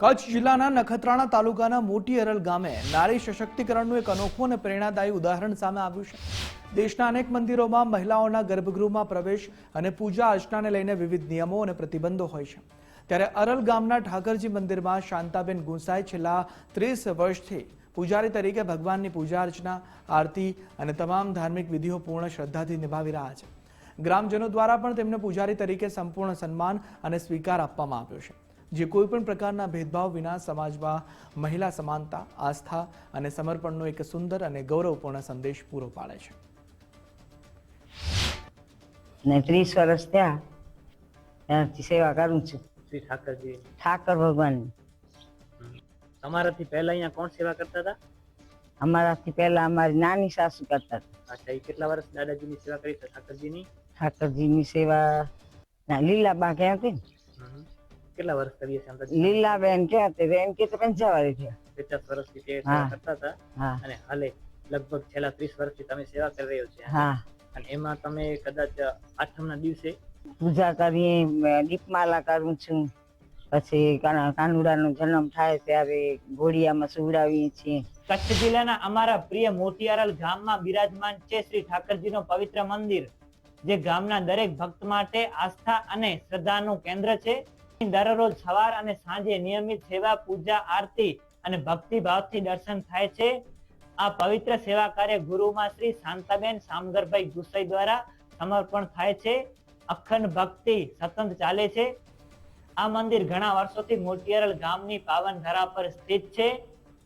કચ્છ જિલ્લાના નખત્રાણા તાલુકાના મોટી અરલ ગામે નારી સશક્તિકરણનું એક અનોખું અને પ્રેરણાદાયી ઉદાહરણ સામે આવ્યું છે। દેશના અનેક મંદિરોમાં મહિલાઓના ગર્ભગૃહમાં પ્રવેશ અને પૂજા અર્ચનાને લઈને વિવિધ નિયમો અને પ્રતિબંધો હોય છે, ત્યારે અરલ ગામના ઠાકરજી મંદિરમાં શાંતાબેન ગુંસાઈ છેલ્લા 30 વર્ષથી પૂજારી તરીકે ભગવાનની પૂજા અર્ચના, આરતી અને તમામ ધાર્મિક વિધિઓ પૂર્ણ શ્રદ્ધાથી નિભાવી રહ્યા છે। ગ્રામજનો દ્વારા પણ તેમને પૂજારી તરીકે સંપૂર્ણ સન્માન અને સ્વીકાર આપવામાં આવ્યો છે, જે કોઈપણ પ્રકારના ભેદભાવ વિના સમાજમાં મહિલા સમાનતા, આસ્થા અને સમર્પણનો એક સુંદર અને ગૌરવપૂર્ણ સંદેશ પૂરો પાડે છે। 30 વર્ષ થયા ત્યારથી સેવા કરું છું શ્રી ઠાકરજી। ઠાકર ભગવાનની। તમારાથી પહેલા અહીંયા કોણ સેવા કરતા હતા? અમારાથી પહેલા અમારી નાની સાસુ કરતા હતા। અચ્છા, એ કેટલા વર્ષ દાદાજીની સેવા કરી છે ઠાકરજીની? ઠાકરજીની સેવા લીલાબા કહેતી ને, કેટલા વર્ષ કરીએ છે? લીલાબેન કહેતી બેન કે 50 વર્ષ થયા। 50 વર્ષથી તે સેવા કરતા હતા હા અને હાલે લગભગ છેલ્લા 30 વર્ષથી તમે સેવા કરી રહ્યો છે। હા, અને એમાં તમે કદાચ આઠમના દિવસે પૂજા કરીએ, દીપમાલા કરું છું, પછી કાનુડાનો જન્મ થાય ત્યારે ઘોડિયામાં સુવડાવીએ છીએ। કચ્છ જિલ્લાના અમારા પ્રિય મોટી અરલ ગામમાં બિરાજમાન છે શ્રી ઠાકરજીનો પવિત્ર મંદિર, જે ગામના દરેક ભક્ત માટે આસ્થા અને શ્રદ્ધાનું કેન્દ્ર છે। દરરોજ સવાર અને સાંજે નિયમિત સેવા, પૂજા, આરતી અને ભક્તિ ભાવથી દર્શન થાય છે। આ પવિત્ર સેવા કાર્ય ગુરુમાં શ્રી શાંતાબેન સામગરભાઈ ગુસાઈ દ્વારા સમર્પણ થાય છે। અખંડ ભક્તિ સતત ચાલે છે। આ મંદિર ઘણા વર્ષોથી મોટી અરલ ગામની પાવન ધરા પર સ્થિત છે।